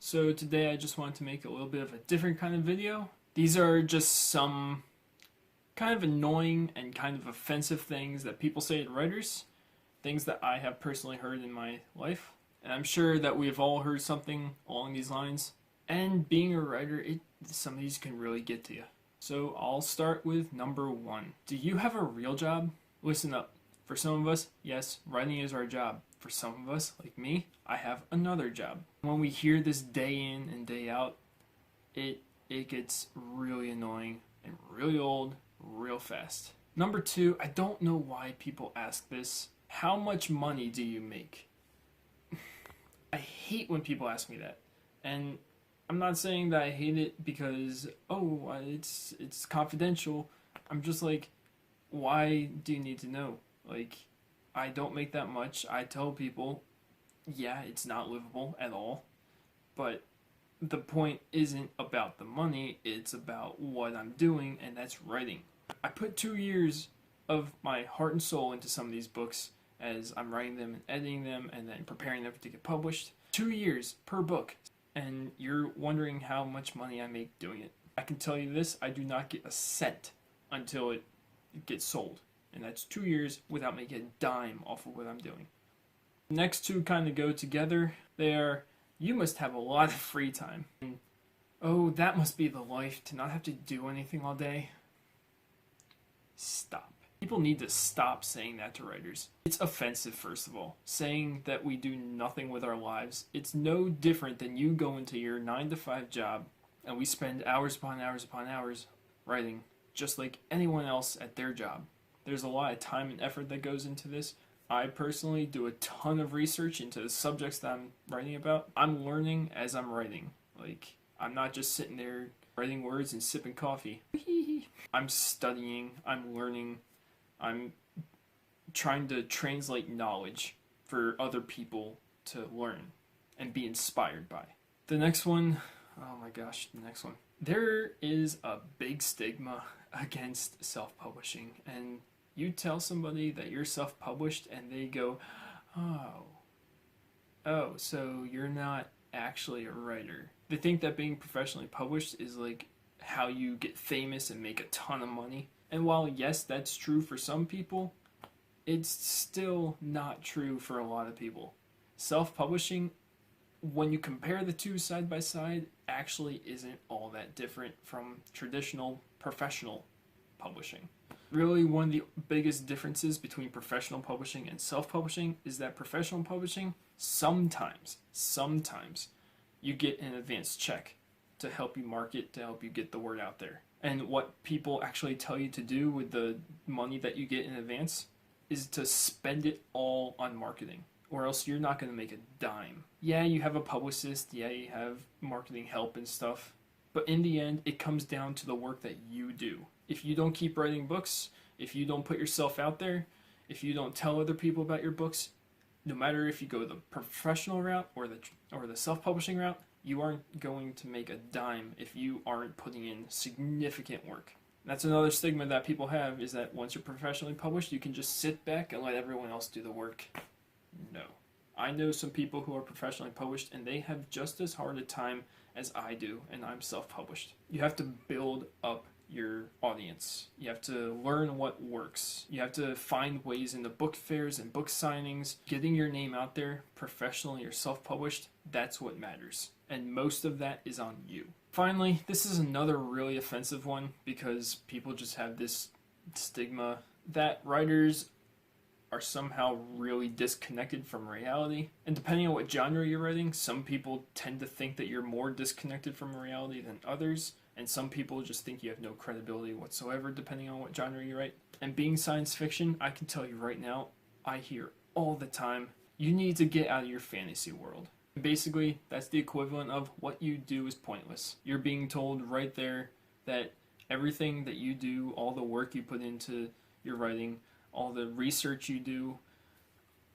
So today I just wanted to make a little bit of a different kind of video. These are just some kind of annoying and kind of offensive things that people say to writers, things that I have personally heard in my life. And I'm sure that we've all heard something along these lines. And being a writer, some of these can really get to you. So I'll start with number one. Do you have a real job? Listen up. For some of us, yes, writing is our job. For some of us, like me, I have another job. When we hear this day in and day out, it gets really annoying and really old real fast. Number two, I don't know why people ask this. How much money do you make? I hate when people ask me that. And I'm not saying that I hate it because, it's confidential. I'm just like, why do you need to know? Like, I don't make that much. I tell people, yeah, it's not livable at all. But the point isn't about the money, it's about what I'm doing, and that's writing. I put 2 years of my heart and soul into some of these books as I'm writing them and editing them and then preparing them to get published. 2 years per book. And you're wondering how much money I make doing it. I can tell you this, I do not get a cent until it gets sold. And that's 2 years without making a dime off of what I'm doing. The next two kind of go together. They are, you must have a lot of free time. And, oh, that must be the life, to not have to do anything all day. Stop. People need to stop saying that to writers. It's offensive, first of all. Saying that we do nothing with our lives. It's no different than you go into your 9-to-5 job and we spend hours upon hours upon hours writing, just like anyone else at their job. There's a lot of time and effort that goes into this. I personally do a ton of research into the subjects that I'm writing about. I'm learning as I'm writing. Like, I'm not just sitting there writing words and sipping coffee. I'm studying, I'm learning, I'm trying to translate knowledge for other people to learn and be inspired by. The next one, oh my gosh, the next one. There is a big stigma against self-publishing, and you tell somebody that you're self-published and they go, oh, so you're not actually a writer. They think that being professionally published is like how you get famous and make a ton of money. And while yes, that's true for some people, it's still not true for a lot of people. Self-publishing, when you compare the two side by side, actually isn't all that different from traditional professional publishing. Really, one of the biggest differences between professional publishing and self-publishing is that professional publishing, sometimes, you get an advance check to help you market, to help you get the word out there. And what people actually tell you to do with the money that you get in advance is to spend it all on marketing, or else you're not going to make a dime. Yeah, you have a publicist, yeah, you have marketing help and stuff, but in the end, it comes down to the work that you do. If you don't keep writing books, if you don't put yourself out there, if you don't tell other people about your books, no matter if you go the professional route or the self-publishing route, you aren't going to make a dime if you aren't putting in significant work. That's another stigma that people have, is that once you're professionally published, you can just sit back and let everyone else do the work. No. I know some people who are professionally published and they have just as hard a time as I do, and I'm self-published. You have to build up your audience. You have to learn what works. You have to find ways in the book fairs and book signings. Getting your name out there professionally or self-published, that's what matters. And most of that is on you. Finally, this is another really offensive one because people just have this stigma that writers are somehow really disconnected from reality. And depending on what genre you're writing, some people tend to think that you're more disconnected from reality than others. And some people just think you have no credibility whatsoever, depending on what genre you write. And being science fiction, I can tell you right now, I hear all the time, you need to get out of your fantasy world. Basically, that's the equivalent of what you do is pointless. You're being told right there that everything that you do, all the work you put into your writing, all the research you do,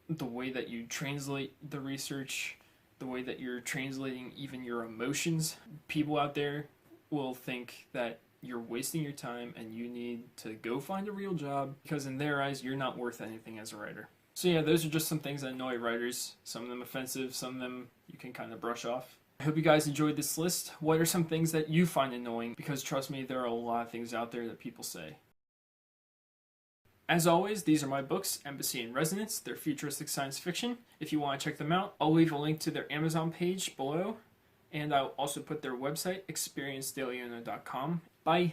the way that you translate the research, the way that you're translating even your emotions, people out there will think that you're wasting your time and you need to go find a real job because in their eyes you're not worth anything as a writer. So yeah, those are just some things that annoy writers. Some of them offensive, some of them you can kind of brush off. I hope you guys enjoyed this list. What are some things that you find annoying? Because trust me, there are a lot of things out there that people say. As always, these are my books, Embassy and Resonance. They're futuristic science fiction. If you want to check them out, I'll leave a link to their Amazon page below, and I'll also put their website, experiencedailyuna.com. Bye!